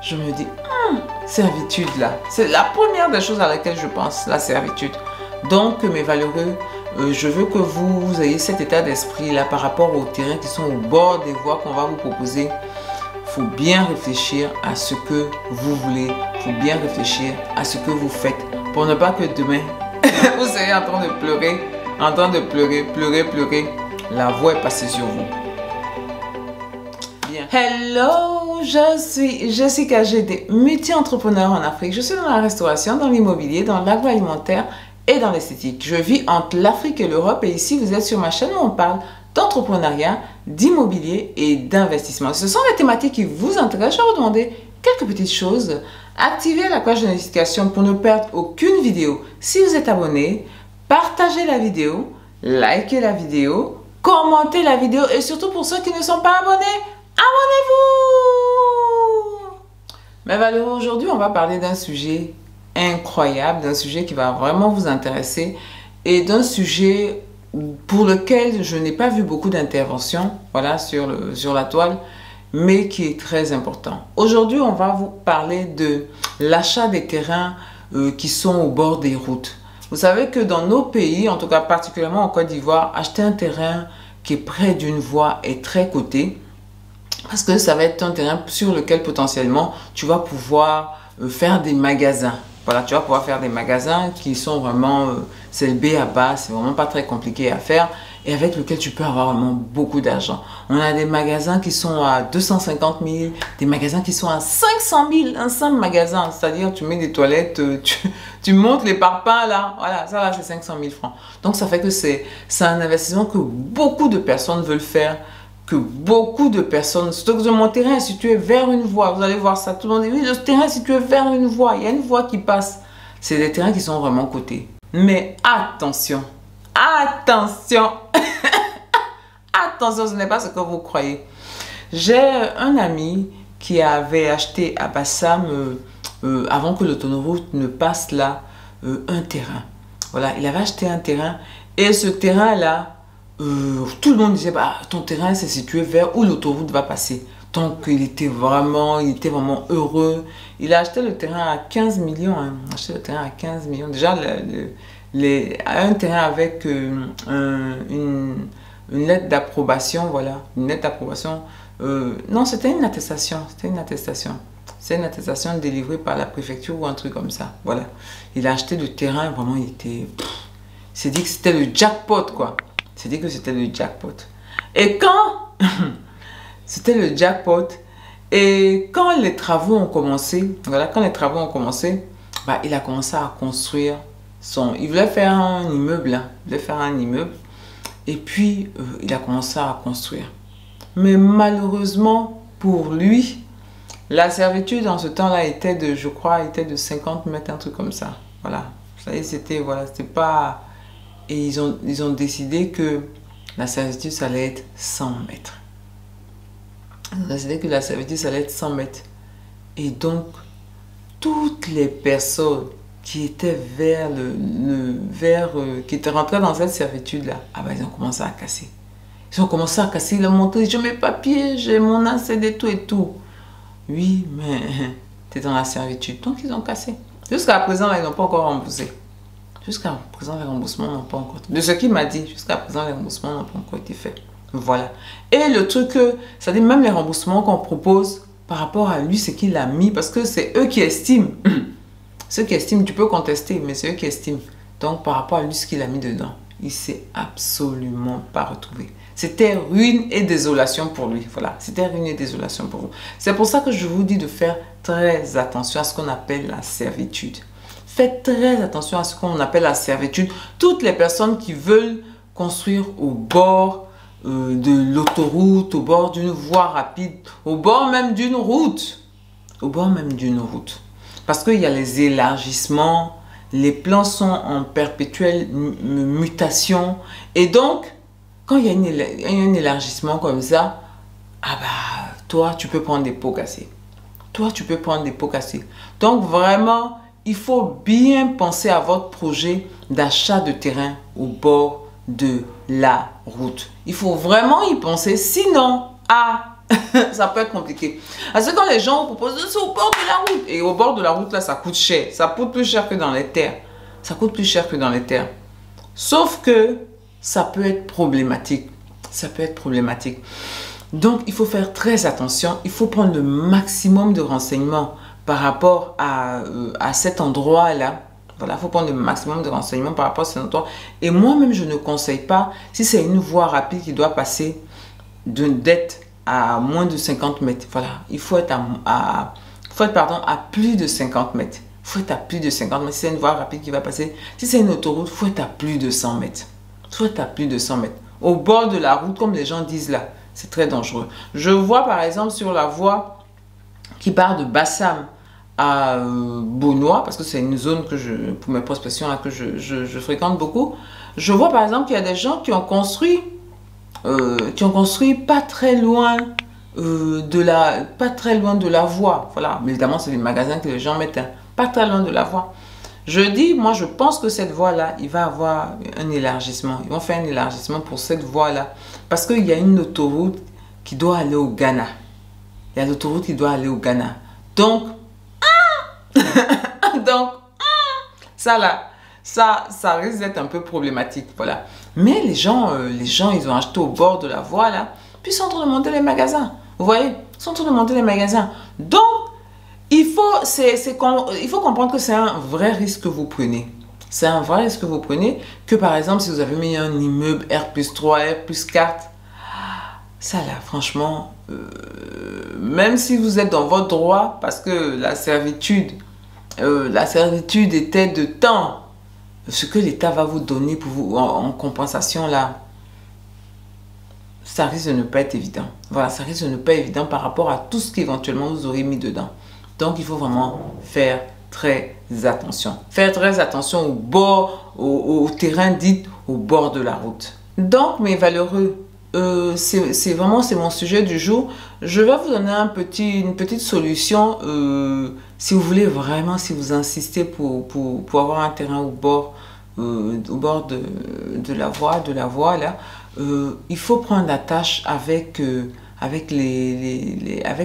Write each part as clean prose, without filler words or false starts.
je me dis, servitude là. C'est la première des choses à laquelle je pense, la servitude. Donc, mes valeureux, je veux que vous ayez cet état d'esprit là par rapport aux terrains qui sont au bord des voies qu'on va vous proposer. Il faut bien réfléchir à ce que vous voulez. Il faut bien réfléchir à ce que vous faites. Pour ne pas que demain, vous soyez en train de pleurer, pleurer. La voie est passée sur vous. Bien. Hello, je suis Jessica GD, multi-entrepreneur en Afrique. Je suis dans la restauration, dans l'immobilier, dans l'agroalimentaire et dans l'esthétique. Je vis entre l'Afrique et l'Europe et ici, vous êtes sur ma chaîne où on parle d'entrepreneuriat, d'immobilier et d'investissement. Ce sont les thématiques qui vous intéressent. Je vais vous demander quelques petites choses. Activez la cloche de notification pour ne perdre aucune vidéo. Si vous êtes abonné, partagez la vidéo, likez la vidéo, commentez la vidéo et surtout pour ceux qui ne sont pas abonnés, abonnez-vous! Mais valeureux, aujourd'hui, on va parler d'un sujet incroyable, d'un sujet qui va vraiment vous intéresser et d'un sujet pour lequel je n'ai pas vu beaucoup d'interventions, voilà, sur la toile, mais qui est très important. Aujourd'hui, on va vous parler de l'achat des terrains qui sont au bord des routes. Vous savez que dans nos pays, en tout cas particulièrement en Côte d'Ivoire, acheter un terrain qui est près d'une voie est très coté parce que ça va être un terrain sur lequel potentiellement tu vas pouvoir faire des magasins. Voilà, tu vas pouvoir faire des magasins qui sont vraiment, c'est le B à bas, c'est vraiment pas très compliqué à faire et avec lequel tu peux avoir vraiment beaucoup d'argent. On a des magasins qui sont à 250 000, des magasins qui sont à 500 000, un simple magasin, c'est-à-dire tu mets des toilettes, tu montes les parpaings là, voilà, ça là c'est 500 000 francs. Donc ça fait que c'est un investissement que beaucoup de personnes veulent faire, que beaucoup de personnes, surtout que mon terrain est situé vers une voie, vous allez voir ça, tout le monde dit oui, le terrain est situé vers une voie, il y a une voie qui passe. C'est des terrains qui sont vraiment cotés. Mais attention, attention, attention, ce n'est pas ce que vous croyez. J'ai un ami qui avait acheté à Bassam, avant que l'autoroute ne passe là, un terrain. Voilà, il avait acheté un terrain et ce terrain-là, tout le monde disait bah, ton terrain c'est situé vers où l'autoroute va passer. Donc il était vraiment heureux. Il a acheté le terrain à 15 millions. Hein. Il a acheté le terrain à 15 millions. Déjà, un terrain avec une lettre d'approbation. Voilà, une lettre d'approbation. Non, c'était une attestation. C'était une attestation. C'est une attestation délivrée par la préfecture ou un truc comme ça. Voilà. Il a acheté le terrain. Vraiment, il était. Il s'est dit que c'était le jackpot, quoi. C'est dit que c'était le jackpot. Et quand c'était le jackpot, et quand les travaux ont commencé, voilà, quand les travaux ont commencé, bah, il a commencé à construire il voulait faire un immeuble, hein, il voulait faire un immeuble, et puis il a commencé à construire. Mais malheureusement pour lui, la servitude en ce temps-là était de, je crois, était de 50 mètres, un truc comme ça. Voilà, ça y est, c'était pas. Et ils ont décidé que la servitude, ça allait être 100 mètres. Ils ont décidé que la servitude, ça allait être 100 mètres. Et donc, toutes les personnes qui étaient qui étaient rentrées dans cette servitude-là, ah ben, ils ont commencé à casser. Ils ont commencé à casser, ils ont montré, j'ai mes papiers, j'ai mon ACD, tout et tout. Oui, mais tu es dans la servitude. Donc, ils ont cassé. Jusqu'à présent, là, ils n'ont pas encore remboursé. Jusqu'à présent, les remboursements n'ont pas encore été faits. De ce qu'il m'a dit, jusqu'à présent, les remboursements n'ont pas encore été faits. Voilà. Et le truc, c'est-à-dire même les remboursements qu'on propose par rapport à lui, c'est qu'il a mis, parce que c'est eux qui estiment. Ceux qui estiment, tu peux contester, mais c'est eux qui estiment. Donc, par rapport à lui, ce qu'il a mis dedans, il ne s'est absolument pas retrouvé. C'était ruine et désolation pour lui. Voilà, c'était ruine et désolation pour vous. C'est pour ça que je vous dis de faire très attention à ce qu'on appelle la servitude. Faites très attention à ce qu'on appelle la servitude. Toutes les personnes qui veulent construire au bord de l'autoroute, au bord d'une voie rapide, au bord même d'une route. Au bord même d'une route. Parce qu'il y a les élargissements, les plans sont en perpétuelle mutation. Et donc, quand il y a un élargissement comme ça, ah bah, toi, tu peux prendre des pots cassés. Toi, tu peux prendre des pots cassés. Donc, vraiment, il faut bien penser à votre projet d'achat de terrain au bord de la route. Il faut vraiment y penser, sinon, Ça peut être compliqué. Parce que quand les gens vous proposent, c'est au bord de la route. Et au bord de la route, là, ça coûte cher. Ça coûte plus cher que dans les terres. Ça coûte plus cher que dans les terres. Sauf que ça peut être problématique. Ça peut être problématique. Donc, il faut faire très attention. Il faut prendre le maximum de renseignements par rapport à cet endroit-là. Voilà, il faut prendre le maximum de renseignements par rapport à cet endroit. Et moi-même, je ne conseille pas, si c'est une voie rapide qui doit passer d'être à moins de 50 mètres. Voilà, il faut être à plus de 50 mètres. Il faut être à plus de 50 mètres. Si c'est une voie rapide qui va passer, si c'est une autoroute, il faut être à plus de 100 mètres. Il faut être à plus de 100 mètres. Au bord de la route, comme les gens disent là, c'est très dangereux. Je vois par exemple sur la voie qui part de Bassam à Beaunois, parce que c'est une zone que pour mes prospections là, que je fréquente beaucoup. Je vois par exemple qu'il y a des gens qui ont construit pas très loin de la voie. Voilà, mais évidemment c'est les magasins que les gens mettent, hein, pas très loin de la voie. Moi je pense que cette voie-là, il va avoir un élargissement. Ils vont faire un élargissement pour cette voie-là. Parce qu'il y a une autoroute qui doit aller au Ghana. Il y a l'autoroute qui doit aller au Ghana. Donc, ça là, ça risque d'être un peu problématique. Voilà. Mais les gens, ils ont acheté au bord de la voie là. Puis ils sont en train de monter les magasins. Vous voyez? Ils sont en train de monter les magasins. Donc, il faut comprendre que c'est un vrai risque que vous prenez. C'est un vrai risque que vous prenez. Que par exemple, si vous avez mis un immeuble R+3, R+4, ça là, franchement, même si vous êtes dans votre droit, parce que la servitude était de temps, ce que l'État va vous donner pour vous, en compensation là, ça risque de ne pas être évident. Voilà, ça risque de ne pas être évident par rapport à tout ce qu'éventuellement vous aurez mis dedans. Donc, il faut vraiment faire très attention. Faire très attention au terrain dit au bord de la route. Donc, mes valeureux, c'est mon sujet du jour. Je vais vous donner une petite solution si vous voulez vraiment, si vous insistez pour avoir un terrain au bord de la voie là. Il faut prendre la tâche avec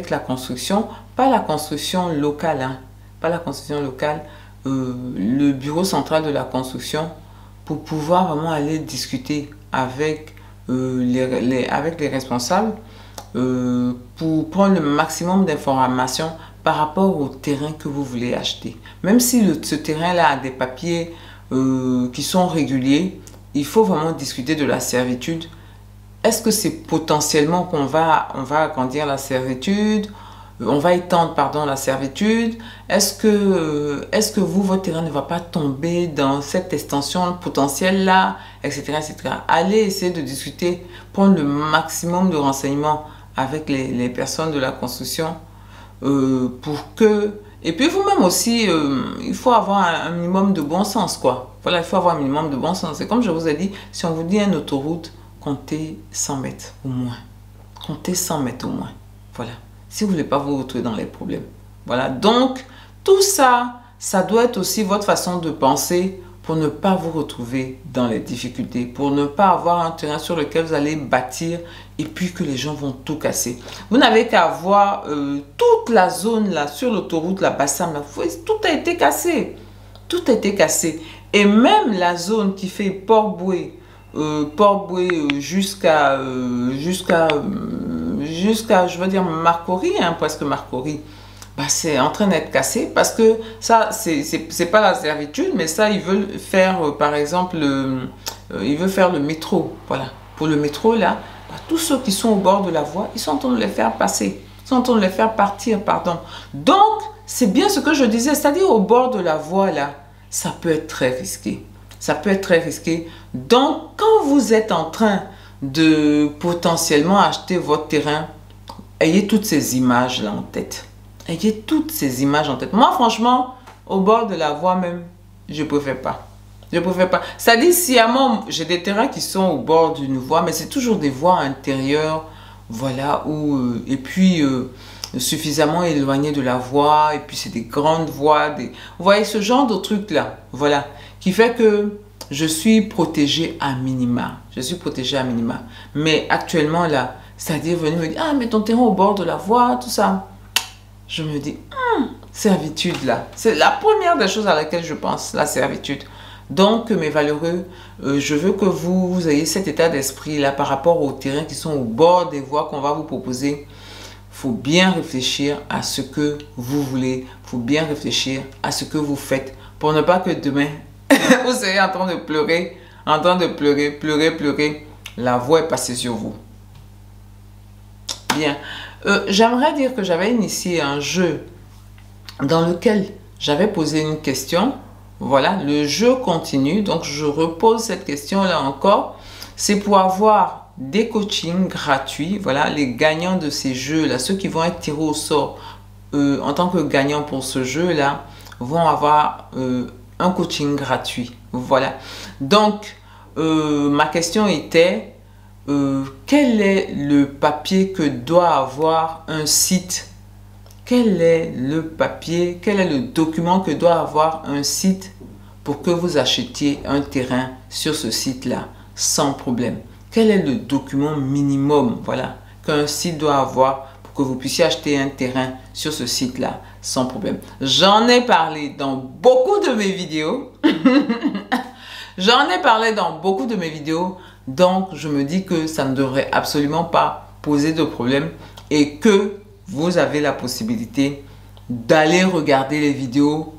la construction, pas la construction locale, hein, pas la construction locale, le bureau central de la construction, pour pouvoir vraiment aller discuter avec les responsables pour prendre le maximum d'informations par rapport au terrain que vous voulez acheter. Même si ce terrain-là a des papiers qui sont réguliers, il faut vraiment discuter de la servitude. Est-ce que c'est potentiellement qu'on va agrandir la servitude? On va étendre, pardon, la servitude. Est-ce que votre terrain ne va pas tomber dans cette extension potentielle-là, etc., etc. Allez essayer de discuter, prendre le maximum de renseignements avec les personnes de la construction pour que... Et puis vous-même aussi, il faut avoir un minimum de bon sens, quoi. Voilà, il faut avoir un minimum de bon sens. Et comme je vous ai dit, si on vous dit une autoroute, comptez 100 mètres au moins. Comptez 100 mètres au moins. Voilà. Si vous ne voulez pas vous retrouver dans les problèmes. Voilà. Donc, tout ça, ça doit être aussi votre façon de penser pour ne pas vous retrouver dans les difficultés, pour ne pas avoir un terrain sur lequel vous allez bâtir et puis que les gens vont tout casser. Vous n'avez qu'à voir toute la zone là, sur l'autoroute, la Bassam, là, tout a été cassé. Tout a été cassé. Et même la zone qui fait Port-Boué jusqu'à, je veux dire, Marcory, hein, presque Marcory, bah, c'est en train d'être cassé parce que ça, c'est pas la servitude, mais ça, ils veulent faire, par exemple, ils veulent faire le métro. Voilà. Pour le métro, là, bah, tous ceux qui sont au bord de la voie, ils sont en train de les faire passer. Ils sont en train de les faire partir, pardon. Donc, c'est bien ce que je disais, c'est-à-dire au bord de la voie, là, ça peut être très risqué. Ça peut être très risqué. Donc, quand vous êtes en train de potentiellement acheter votre terrain, ayez toutes ces images-là en tête. Ayez toutes ces images en tête. Moi, franchement, au bord de la voie même, je ne préfère pas. Je préfère pas. C'est-à-dire, sciemment, j'ai des terrains qui sont au bord d'une voie, mais c'est toujours des voies intérieures, voilà, et puis suffisamment éloignées de la voie, et puis c'est des grandes voies. Vous voyez, ce genre de truc-là, voilà, qui fait que je suis protégée à minima. Je suis protégée à minima. Mais actuellement, là, C'est-à-dire venir me dire, ah, mais ton terrain au bord de la voie, tout ça. Je me dis, servitude là. C'est la première des choses à laquelle je pense, la servitude. Donc, mes valeureux, je veux que vous ayez cet état d'esprit là par rapport aux terrains qui sont au bord des voies qu'on va vous proposer. Il faut bien réfléchir à ce que vous voulez. Il faut bien réfléchir à ce que vous faites pour ne pas que demain, vous soyez en train de pleurer, pleurer. La voie est passée sur vous. Bien. J'aimerais dire que j'avais initié un jeu dans lequel j'avais posé une question. Voilà, le jeu continue. Donc, je repose cette question-là encore. C'est pour avoir des coachings gratuits. Voilà, les gagnants de ces jeux-là, ceux qui vont être tirés au sort en tant que gagnants pour ce jeu-là, vont avoir un coaching gratuit. Voilà. Donc, ma question était, quel est le papier que doit avoir un site? Quel est le papier, quel est le document que doit avoir un site pour que vous achetiez un terrain sur ce site-là sans problème? Quel est le document minimum, voilà, qu'un site doit avoir pour que vous puissiez acheter un terrain sur ce site-là sans problème? J'en ai parlé dans beaucoup de mes vidéos. J'en ai parlé dans beaucoup de mes vidéos. Donc, je me dis que ça ne devrait absolument pas poser de problème et que vous avez la possibilité d'aller regarder les vidéos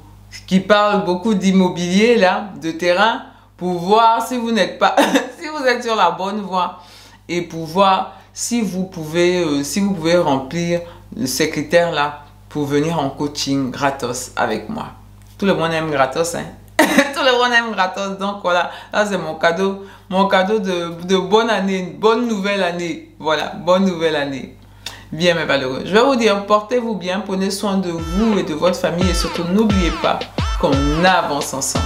qui parlent beaucoup d'immobilier, là, de terrain, pour voir si vous n'êtes pas, si vous êtes sur la bonne voie et pour voir si vous pouvez remplir ces critères-là pour venir en coaching gratos avec moi. Tout le monde aime gratos, hein? Tout le monde aime gratos. Donc voilà, là c'est mon cadeau de bonne année, bonne nouvelle année. Voilà, bonne nouvelle année. Bien mes valeureux, je vais vous dire, portez-vous bien, prenez soin de vous et de votre famille et surtout n'oubliez pas qu'on avance ensemble.